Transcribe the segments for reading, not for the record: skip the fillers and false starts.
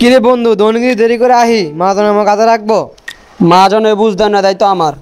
কিরে বন্ধু দৈনন্দিন দেরি করে আহি মহাজন আমার কাছে রাখবো। মহাজনে বুঝতেন না, দায়িত্ব আমার।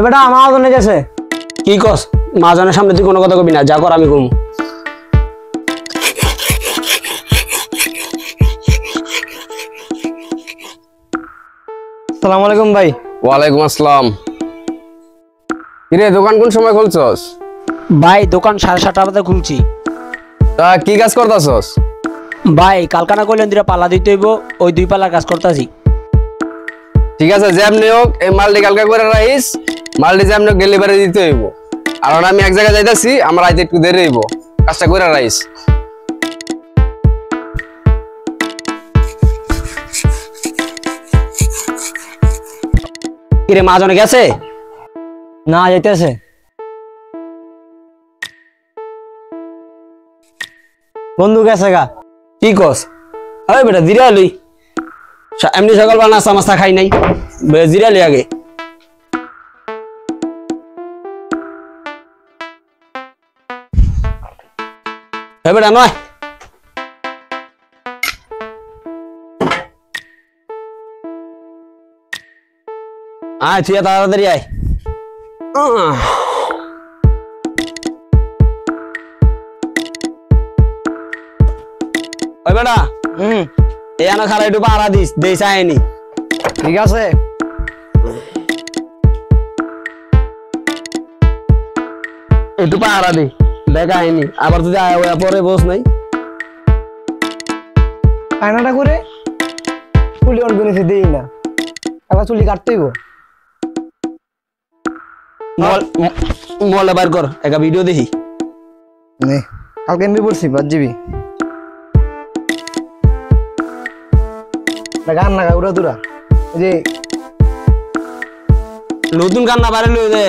বেটা মহাজনে গেছে। কি কস? মহাজনের সামনে তুই কোনো কথা কবি না, যা কর আমি কমু। সালাম আলাইকুম ভাই। ওয়ালাইকুম আসসালাম। কিরে দোকান কোন সময় খুলছস? ভাই দোকান 7:30 বাজে খুলছি। তা কি কাজ করতাছস? ভাই কালকানা কইলেন দিরা পাল্লা দিতে হইব, ওই 2 পাল্লার কাজ করতাছি। ঠিক আছে, যেমনি হোক এই মালটি কালকা করে রাখিস। মালটি যেমনি হোক ডেলিভারি দিতে হইব। আর আমি এক জায়গায় যাইতাছি, আমার আইতে একটু দেরি হইব। কাজটা করে রাখিস। কিরে মহাজনে গেছে? না যাইতেছে। বন্ধু গেছে গা। কি কস? আরে বেটা জিরা লই, এমনি সকালবেলা নাস্তা মাস্তা খাই নাই, জিরা লই আগে। বেটা নয়, আয় তুই তাড়াতাড়ি আয়। ওই বেটা এই আনা খারা একটু পাহারা দিস, দেই চাইনি। ঠিক আছে। একটু পাহারা দি, দেখা হয়নি আবার যদি আয় ওয়া পরে বস নাই। আয়নাটা করে চুলি অন বেনিফিট দেই না, এবার চুলি কাটতেই গো। মোবাইলটা বার কর, একটা ভিডিও দেখি। নে কালকে এমবি বলছি 5 জিবি। গান না উড়া দুরা যে নতুন গান না বারে লই দে,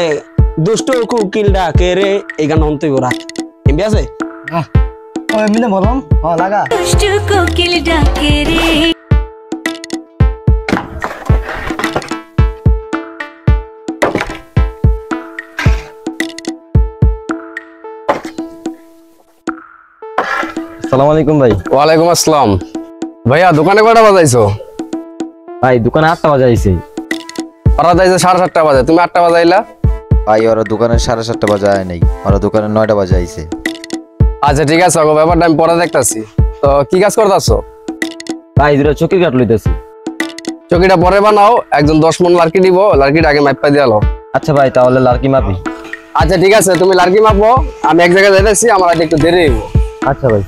দুষ্ট কুকিলডা কে রে, এই গান অন্তই ওরা এমবি আছে। ও এমনি বললাম লাগা দুষ্ট কোকিল ডাকে রে। আসসালামু আলাইকুম ভাই। ওয়ালাইকুম আসসালাম। ভাইয়া দোকানে কয়টা বাজাইছো? ভাই দোকানে 8টা বাজে আইছি। ওরা যাইছে 7:30 বাজে, তুমি 8টা বাজাইলা? ভাই ওরা দোকানে 7:30 বাজে আয় নাই, ওরা দোকানে 9টা বাজে আইছে। আচ্ছা ঠিক আছে, ওগো ব্যাপারটা আমি পরে দেখতাছি। তো কি কাজ করতাছো? ভাই দুটো চকি কাট লইতেছি। চকিটা পরে বানাও, একজন 10 মণ লার্কি দিব, লার্কিটা আগে মাইপা দিয়ালো। আচ্ছা ভাই তাহলে লার্কি মাপি। আচ্ছা ঠিক আছে, তুমি লার্কি মাপো, আমি এক জায়গায় যাইতাছি, আমার আইতে একটু দেরি হইব। আচ্ছা ভাই।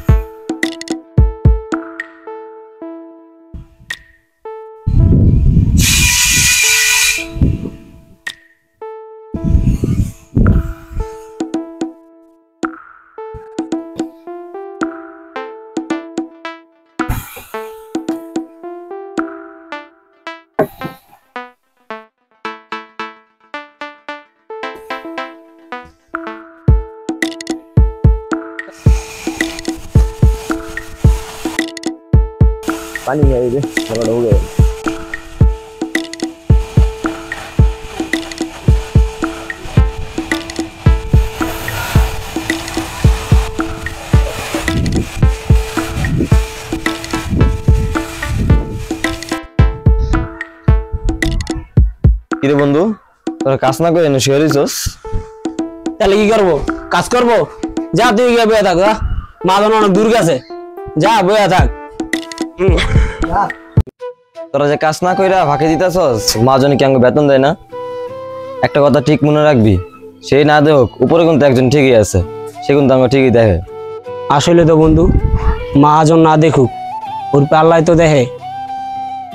पानी है ये बड़ा हो गया। কিরে বন্ধু তোরা কাজ না করে শুয়ে রইছস? তাহলে কি করবো? কাজ করবো? যা তুই গিয়ে বয়ে থাক, মাজন অনেক দূর গেছে, যা বয়ে থাক। তোরা যে কাজ না কইরা ফাঁকি দিতেছস, মহাজন কি আমাকে বেতন দেয় না? একটা কথা ঠিক মনে রাখবি, সেই না দেখুক উপরে কিন্তু একজন ঠিকই আছে, সে কিন্তু আমাকে ঠিকই দেখে। আসলে তো বন্ধু, মহাজন না দেখুক ওর পাল্লাই তো দেখে।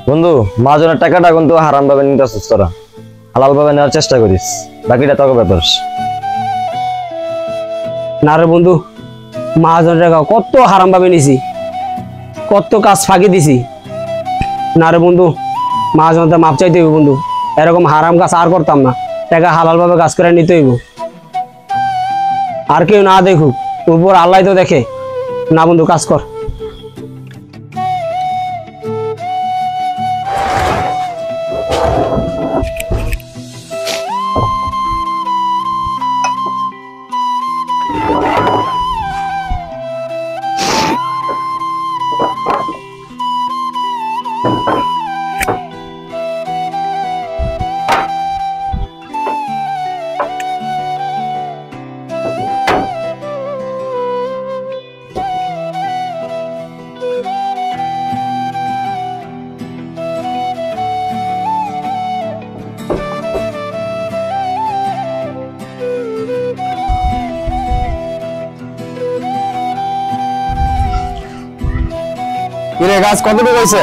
বন্ধু মহাজনের টাকাটা কিন্তু হারাম ভাবে নিতে আসছিস, তোরা হালাল ভাবে নেওয়ার চেষ্টা করিস, বাকিটা তোকে ব্যাপার। না রে বন্ধু, মহাজনের টাকা কত হারাম ভাবে নিছি, কত কাজ ফাঁকি দিছি। না রে বন্ধু, মহাজনটা মাপ চাইতে হইব বন্ধু, এরকম হারাম কাজ আর করতাম না, টাকা হালাল ভাবে কাজ করে নিতে হইব। আর কেউ না দেখুক, উপর আল্লাহ তো দেখে। না বন্ধু, কাজ কর। কিরে কাজ কতটুকু হয়েছে?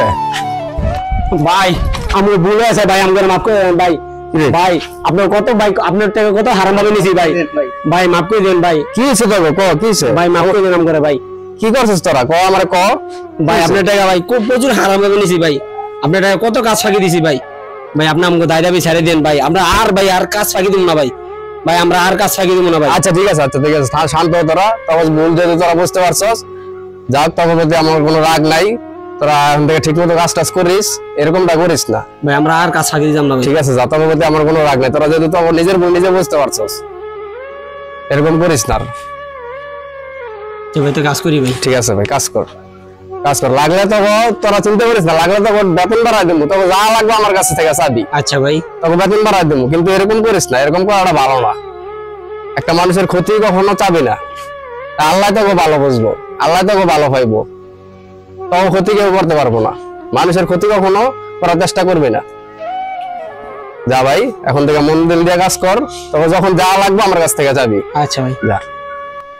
ভাই আমি ভুলে আছে ভাই, আমাকে মাফ করে দেন ভাই। ভাই আপনার কত ভাই, আপনার টাকা কত হারাম ভাবে নিছি ভাই, ভাই মাফ করে দেন ভাই। কি হয়েছে তোকে? ক কি হয়েছে? ভাই মাফ করে দেন আমাকে ভাই। কি করছিস তোরা? ক আমার ক। ভাই আপনার টাকা ভাই খুব প্রচুর হারাম ভাবে নিছি ভাই, আপনার টাকা কত কাজ ফাঁকি দিছি ভাই। ভাই আপনি আমাকে দায় দাবি ছেড়ে দেন ভাই, আমরা আর ভাই আর কাজ ফাঁকি দিব না ভাই, ভাই আমরা আর কাজ ফাঁকি দিব না ভাই। আচ্ছা ঠিক আছে, আচ্ছা ঠিক আছে, শান্ত হ তোরা। তখন ভুল যেহেতু তোরা বুঝতে পারছস, যাক তখন প্রতি আমার কোনো রাগ নাই। তোরা এখন থেকে ঠিক মতো কাজ টাজ করিস, এরকমটা করিস না। ভাই আমরা আর কাজ ফাঁকি দিতাম না ভাই। ঠিক আছে, যা তখন প্রতি আমার কোনো রাগ নাই। তোরা যেহেতু তখন নিজের ভুল নিজে বুঝতে পারছস, এরকম করিস না। তো ভাই তো কাজ করি ভাই। ঠিক আছে ভাই, কাজ কর, কাজ কর। লাগলে তখন তোরা চিন্তা করিস না, লাগলে তখন বেতন বাড়াই দেবো, তখন যা লাগবে আমার কাছে থেকে চাবি, আচ্ছা ভাই। তখন বেতন বাড়াই দেবো। কিন্তু এরকম করিস না, এরকম করাটা ভালো না। একটা মানুষের ক্ষতি কখনো চাবি না। আল্লাহ তোকে ভালো বুঝবো, আল্লাহ তোকে ভালো পাইবো, তখন ক্ষতি কেউ করতে পারবো না। মানুষের ক্ষতি কখনো করার চেষ্টা করবি না। যা ভাই, এখন থেকে মন দিল দিয়ে কাজ কর, তখন যখন যা লাগবে আমার কাছ থেকে যাবি। আচ্ছা ভাই। যা।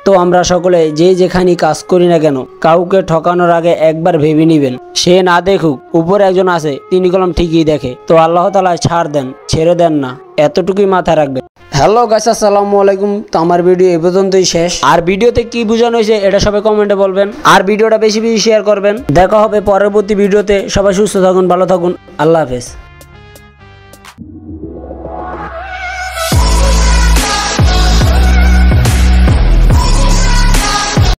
তো আমরা সকলে যে যেখানে কাজ করি না কেন, কাউকে ঠকানোর আগে একবার ভেবে নিবেন। সে না দেখুক উপরে একজন আছে, তিনি কলম ঠিকই দেখে। তো আল্লাহ তাআলা ছাড় দেন, ছেড়ে দেন না, এতটুকুই মাথায় রাখবেন। হ্যালো গাইস, আসসালামু আলাইকুম। তো আমার ভিডিও এ পর্যন্তই শেষ। আর ভিডিওতে কি বোঝানো হয়েছে এটা সবাই কমেন্টে বলবেন, আর ভিডিওটা বেশি বেশি শেয়ার করবেন। দেখা হবে পরবর্তী ভিডিওতে। সবাই সুস্থ থাকুন, ভালো থাকুন, আল্লাহ হাফেজ।